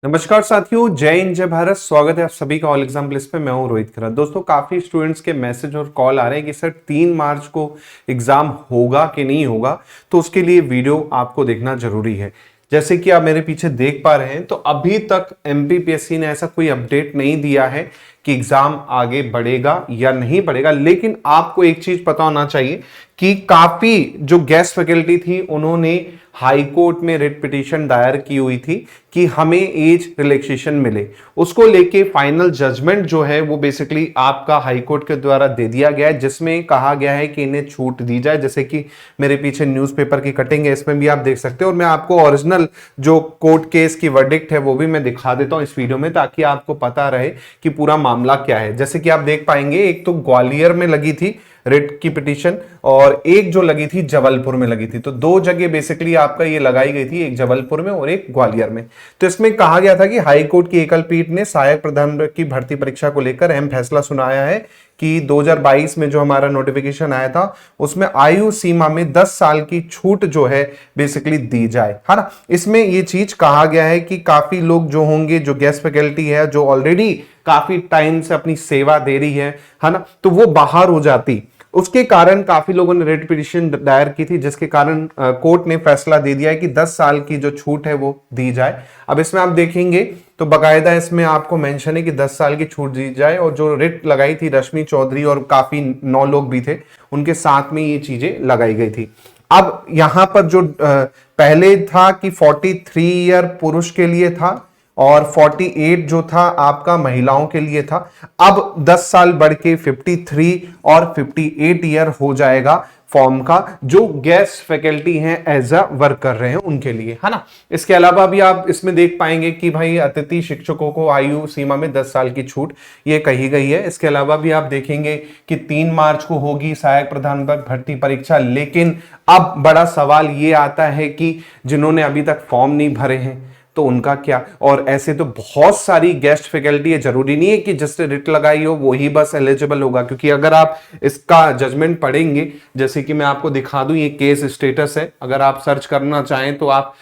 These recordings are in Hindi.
नमस्कार साथियों, जय हिंद जय भारत। स्वागत है आप सभी का ऑल एग्जाम प्लेस पे। मैं हूं रोहित खन्ना। दोस्तों, काफी स्टूडेंट्स के मैसेज और कॉल आ रहे हैं कि सर 3 मार्च को एग्जाम होगा कि नहीं होगा, तो उसके लिए वीडियो आपको देखना जरूरी है। जैसे कि आप मेरे पीछे देख पा रहे हैं, तो अभी तक एमपीपीएससी ने ऐसा कोई अपडेट नहीं दिया है कि एग्जाम आगे बढ़ेगा या नहीं बढ़ेगा। लेकिन आपको एक चीज पता होना चाहिए कि काफी जो गेस्ट फैकल्टी थी उन्होंने हाई कोर्ट में रिट पिटीशन दायर की हुई थी कि हमें एज रिलैक्सेशन मिले। उसको लेके फाइनल जजमेंट जो है वो बेसिकली आपका हाई कोर्ट के द्वारा दे दिया गया है, जिसमें कहा गया है कि इन्हें छूट दी जाए। जैसे कि मेरे पीछे न्यूज़पेपर की कटिंग है, इसमें भी आप देख सकते हो, और मैं आपको ओरिजिनल जो कोर्ट केस की वर्डिक्ट है वो भी मैं दिखा देता हूं इस वीडियो में, ताकि आपको पता रहे कि पूरा मामला क्या है। जैसे कि आप देख पाएंगे, एक तो ग्वालियर में लगी थी रिट की पिटीशन और एक जो लगी थी जबलपुर में लगी थी। तो दो जगह बेसिकली आपका ये लगाई गई थी, एक जबलपुर में और एक ग्वालियर में। तो इसमें कहा गया था कि हाई कोर्ट की एकल पीठ ने सहायक प्रधान की भर्ती परीक्षा को लेकर अहम फैसला सुनाया है कि 2022 में जो हमारा नोटिफिकेशन आया था उसमें आयु सीमा में 10 साल की छूट जो है बेसिकली दी जाए, है ना। इसमें ये चीज कहा गया है कि काफी लोग जो होंगे, जो गेस्ट फैकल्टी है, जो ऑलरेडी काफी टाइम से अपनी सेवा दे रही है ना, तो वो बाहर हो जाती। उसके कारण काफी लोगों ने रिट पिटीशन दायर की थी, जिसके कारण कोर्ट ने फैसला दे दिया है कि 10 साल की जो छूट है वो दी जाए। अब इसमें आप देखेंगे तो बकायदा इसमें आपको मेंशन है कि 10 साल की छूट दी जाए। और जो रिट लगाई थी रश्मि चौधरी और काफी 9 लोग भी थे, उनके साथ में ये चीजें लगाई गई थी। अब यहां पर जो पहले था कि 43 ईयर पुरुष के लिए था और 48 जो था आपका महिलाओं के लिए था। अब 10 साल बढ़ के 53 और 58 ईयर हो जाएगा फॉर्म का, जो गेस्ट फैकल्टी हैं एज अ वर्क कर रहे हैं उनके लिए, है ना। इसके अलावा भी आप इसमें देख पाएंगे कि भाई अतिथि शिक्षकों को आयु सीमा में 10 साल की छूट ये कही गई है। इसके अलावा भी आप देखेंगे कि 3 मार्च को होगी सहायक प्रधान भर्ती परीक्षा। लेकिन अब बड़ा सवाल ये आता है कि जिन्होंने अभी तक फॉर्म नहीं भरे हैं तो उनका क्या। और ऐसे तो बहुत सारी गेस्ट फैकल्टी है, जरूरी नहीं है कि जिसने रिट लगाई हो वही बस एलिजिबल होगा। क्योंकि अगर आप इसका जजमेंट पढ़ेंगे, जैसे कि मैं आपको दिखा दूं, ये केस स्टेटस है। अगर आप सर्च करना चाहें तो आप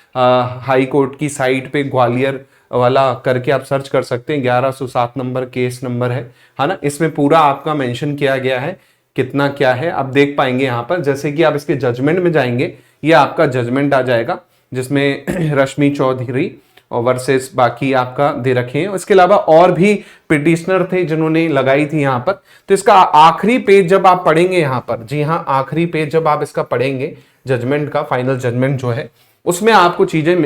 हाई कोर्ट की साइट पे ग्वालियर वाला करके आप सर्च कर सकते हैं। 1107 नंबर केस नंबर है ना। इसमें पूरा आपका मेंशन किया गया है कितना क्या है, आप देख पाएंगे यहाँ पर। जैसे कि आप इसके जजमेंट में जाएंगे, ये आपका जजमेंट आ जाएगा, जिसमें रश्मि चौधरी और वर्सेस बाकी आपका दे रखे हैं। इसके अलावा और भी पिटिशनर थे जिन्होंने लगाई थी यहाँ पर। तो इसका आखिरी पेज जब आप पढ़ेंगे यहाँ पर, जी हाँ, आखिरी पेज जब आप इसका पढ़ेंगे जजमेंट का, फाइनल जजमेंट जो है, उसमें आपको चीजें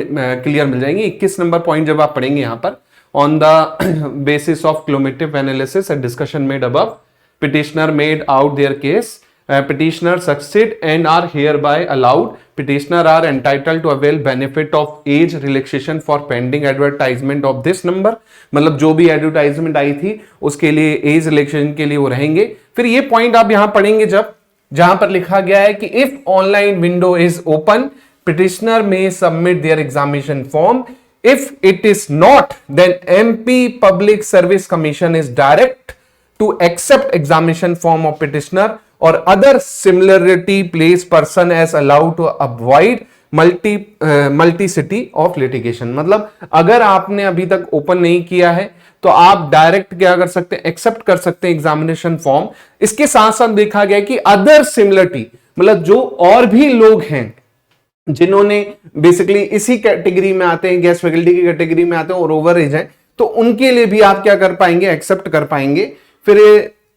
क्लियर मिल जाएंगी। 21 नंबर पॉइंट जब आप पढ़ेंगे यहाँ पर, on the basis of cumulative analysis and discussion made above, petitioner made out their case, petitioner succeed and are hereby allowed, petitioner are entitled to avail benefit of age relaxation for pending advertisement of this number। मतलब जो भी एडवर्टाइजमेंट आई थी उसके लिए एज रिलैक्सेशन के लिए वो रहेंगे। फिर ये पॉइंट आप यहां पढ़ेंगे जब, जहां पर लिखा गया है कि if online window is open, petitioner may submit their examination form, if it is not, then MP Public Service Commission is direct to accept examination form of petitioner or other similarity placed person as allowed to avoid multiplicity of litigation। मतलब अगर आपने अभी तक ओपन नहीं किया है तो आप डायरेक्ट क्या कर सकते हैं, एक्सेप्ट कर सकते हैं एग्जामिनेशन फॉर्म। इसके साथ साथ देखा गया कि अदर सिमिलरिटी, मतलब जो और भी लोग हैं जिन्होंने बेसिकली इसी कैटेगरी में आते हैं, गेस्ट फैकल्टी की कैटेगरी में आते हैं और ओवर एज हैं, तो उनके लिए भी आप क्या कर पाएंगे, एक्सेप्ट कर पाएंगे। फिर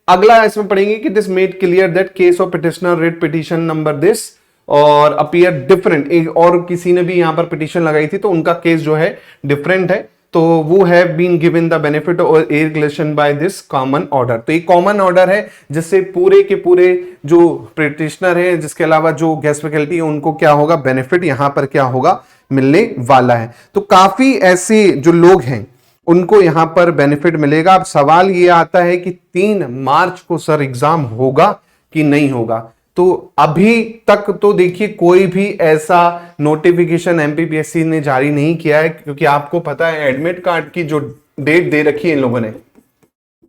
अगला इसमें पढ़ेंगे कि this made clear that case of petitioner writ petition number this और अपीयर डिफरेंट। एक और किसी ने भी यहां पर पिटीशन लगाई थी तो उनका केस जो है डिफरेंट है, तो वो have been given the benefit और as relation by this common order. तो एक कॉमन ऑर्डर है जिससे पूरे के पूरे जो पिटिशनर है, जिसके अलावा जो गेस्ट फैकल्टी है, उनको क्या होगा, बेनिफिट यहां पर क्या होगा, मिलने वाला है। तो काफी ऐसे जो लोग हैं उनको यहां पर बेनिफिट मिलेगा। अब सवाल ये आता है कि 3 मार्च को सर एग्जाम होगा कि नहीं होगा। तो अभी तक तो देखिए कोई भी ऐसा नोटिफिकेशन एमपीपीएससी ने जारी नहीं किया है, क्योंकि आपको पता है एडमिट कार्ड की जो डेट दे रखी है इन लोगों ने,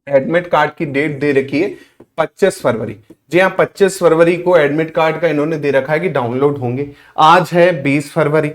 एडमिट कार्ड की डेट दे रखी है 25 फरवरी। जी हाँ, 25 फरवरी को एडमिट कार्ड का इन्होंने दे रखा है कि डाउनलोड होंगे। आज है 20 फरवरी,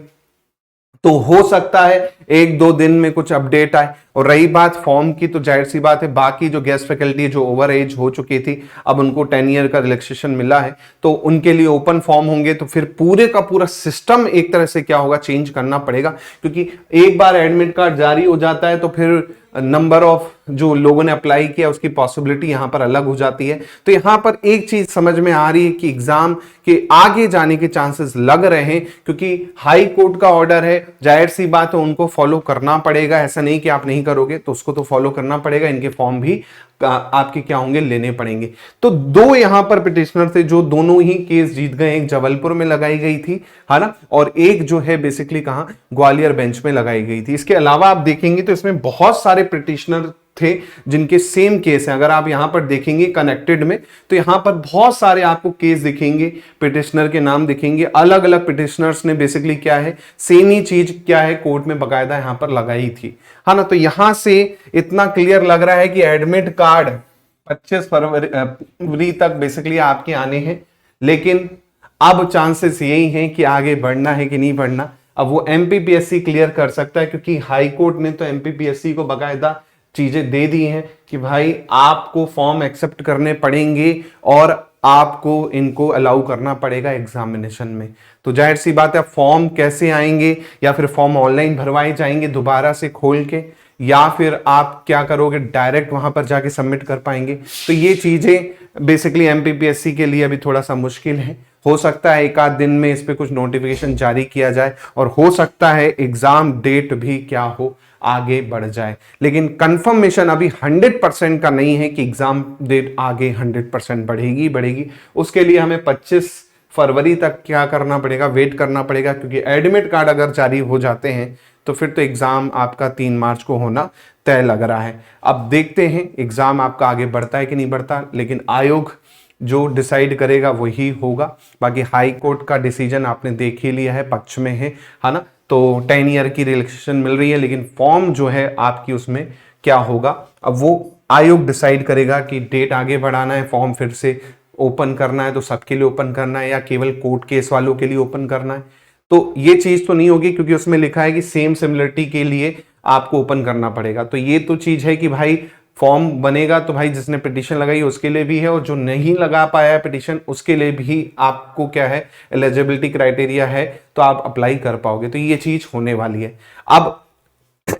तो हो सकता है एक दो दिन में कुछ अपडेट आए। और रही बात फॉर्म की, तो जाहिर सी बात है बाकी जो गेस्ट फैकल्टी जो ओवर एज हो चुकी थी, अब उनको 10 ईयर का रिलैक्सेशन मिला है, तो उनके लिए ओपन फॉर्म होंगे। तो फिर पूरे का पूरा सिस्टम एक तरह से क्या होगा, चेंज करना पड़ेगा, क्योंकि एक बार एडमिट कार्ड जारी हो जाता है तो फिर नंबर ऑफ जो लोगों ने अप्लाई किया उसकी पॉसिबिलिटी यहां पर अलग हो जाती है। तो यहां पर एक चीज समझ में आ रही है कि एग्जाम के आगे जाने के चांसेस लग रहे हैं, क्योंकि हाई कोर्ट का ऑर्डर है, जाहिर सी बात है उनको फॉलो करना पड़ेगा। ऐसा नहीं कि आप नहीं करोगे, तो उसको तो फॉलो करना पड़ेगा। इनके फॉर्म भी आपके क्या होंगे, लेने पड़ेंगे। तो दो यहां पर पिटिशनर थे जो दोनों ही केस जीत गए। एक जबलपुर में लगाई गई थी, है ना, और एक जो है बेसिकली कहां, ग्वालियर बेंच में लगाई गई थी। इसके अलावा आप देखेंगे तो इसमें बहुत सारे पिटिशनर थे जिनके सेम केस हैं। अगर आप यहां पर देखेंगे कनेक्टेड में, तो यहां पर बहुत सारे आपको केस दिखेंगे, पिटिशनर के नाम दिखेंगे। अलग अलग पिटिशनर्स ने बेसिकली क्या है, सेम ही चीज क्या है, कोर्ट में बकायदा यहां पर लगाई थी, है ना। तो यहां से इतना क्लियर लग रहा है कि एडमिट कार्ड 25 फरवरी तक बेसिकली आपके आने हैं। लेकिन अब चांसेस यही हैं कि आगे बढ़ना है कि नहीं बढ़ना। अब वो एमपीपीएससी क्लियर कर सकता है, क्योंकि हाई कोर्ट ने तो एमपीपीएससी को बकायदा चीजें दे दी हैं कि भाई आपको फॉर्म एक्सेप्ट करने पड़ेंगे और आपको इनको अलाउ करना पड़ेगा एग्जामिनेशन में। तो जाहिर सी बात है फॉर्म कैसे आएंगे, या फिर फॉर्म ऑनलाइन भरवाए जाएंगे दोबारा से खोल के, या फिर आप क्या करोगे, डायरेक्ट वहां पर जाके सबमिट कर पाएंगे। तो ये चीजें बेसिकली एमपीपीएससी के लिए अभी थोड़ा सा मुश्किल है। हो सकता है एक आध दिन में इस पे कुछ नोटिफिकेशन जारी किया जाए, और हो सकता है एग्जाम डेट भी क्या हो, आगे बढ़ जाए। लेकिन कंफर्मेशन अभी 100% का नहीं है कि एग्जाम डेट आगे 100% बढ़ेगी बढ़ेगी। उसके लिए हमें 25 फरवरी तक क्या करना पड़ेगा, वेट करना पड़ेगा, क्योंकि एडमिट कार्ड अगर जारी हो जाते हैं तो फिर तो एग्जाम आपका 3 मार्च को होना तय लग रहा है। अब देखते हैं एग्जाम आपका आगे बढ़ता है कि नहीं बढ़ता, लेकिन आयोग जो डिसाइड करेगा वही होगा। बाकी हाई कोर्ट का डिसीजन आपने देख ही लिया है, पक्ष में है ना। तो 10 ईयर की रिलैक्सेशन मिल रही है, लेकिन फॉर्म जो है आपकी उसमें क्या होगा, अब वो आयोग डिसाइड करेगा कि डेट आगे बढ़ाना है, फॉर्म फिर से ओपन करना है तो सबके लिए ओपन करना है, या केवल कोर्ट केस वालों के लिए ओपन करना है। तो ये चीज तो नहीं होगी, क्योंकि उसमें लिखा है कि सेम सिमिलरिटी के लिए आपको ओपन करना पड़ेगा। तो ये तो चीज है कि भाई फॉर्म बनेगा तो भाई जिसने पिटीशन लगाई उसके लिए भी है, और जो नहीं लगा पाया है पिटीशन उसके लिए भी आपको क्या है, एलिजिबिलिटी क्राइटेरिया है, तो आप अप्लाई कर पाओगे। तो ये चीज होने वाली है। अब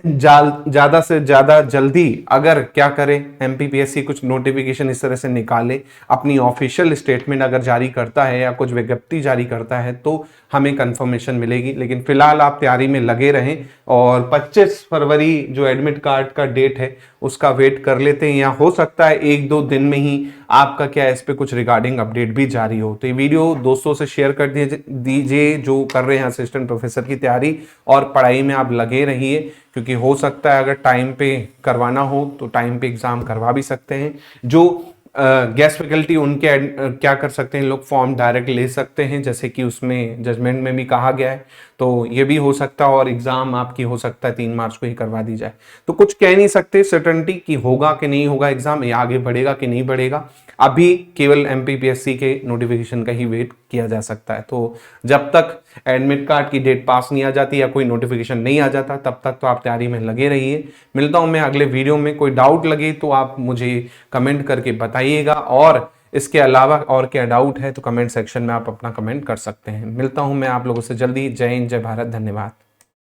ज्यादा से ज्यादा जल्दी अगर क्या करें, एमपीपीएससी कुछ नोटिफिकेशन इस तरह से निकाले, अपनी ऑफिशियल स्टेटमेंट अगर जारी करता है या कुछ विज्ञप्ति जारी करता है, तो हमें कंफर्मेशन मिलेगी। लेकिन फिलहाल आप तैयारी में लगे रहें, और 25 फरवरी जो एडमिट कार्ड का डेट है उसका वेट कर लेते हैं, या हो सकता है एक दो दिन में ही आपका क्या है, इस पे कुछ रिगार्डिंग अपडेट भी जारी हो। तो ये वीडियो दोस्तों से शेयर कर दीजिए जो कर रहे हैं असिस्टेंट प्रोफेसर की तैयारी, और पढ़ाई में आप लगे रहिए, क्योंकि हो सकता है अगर टाइम पे करवाना हो तो टाइम पे एग्जाम करवा भी सकते हैं। जो गेस्ट फैकल्टी उनके क्या कर सकते हैं, लोग फॉर्म डायरेक्ट ले सकते हैं, जैसे कि उसमें जजमेंट में भी कहा गया है। तो ये भी हो सकता है, और एग्जाम आपकी हो सकता है 3 मार्च को ही करवा दी जाए। तो कुछ कह नहीं सकते सर्टेनिटी कि होगा कि नहीं होगा एग्जाम, या आगे बढ़ेगा कि नहीं बढ़ेगा। अभी केवल एमपीपीएससी के नोटिफिकेशन का ही वेट किया जा सकता है। तो जब तक एडमिट कार्ड की डेट पास नहीं आ जाती या कोई नोटिफिकेशन नहीं आ जाता, तब तक तो आप तैयारी में लगे रहिए। मिलता हूं मैं अगले वीडियो में। कोई डाउट लगे तो आप मुझे कमेंट करके बताइएगा, और इसके अलावा और क्या डाउट है तो कमेंट सेक्शन में आप अपना कमेंट कर सकते हैं। मिलता हूं मैं आप लोगों से जल्दी। जय हिंद, जय भारत, धन्यवाद।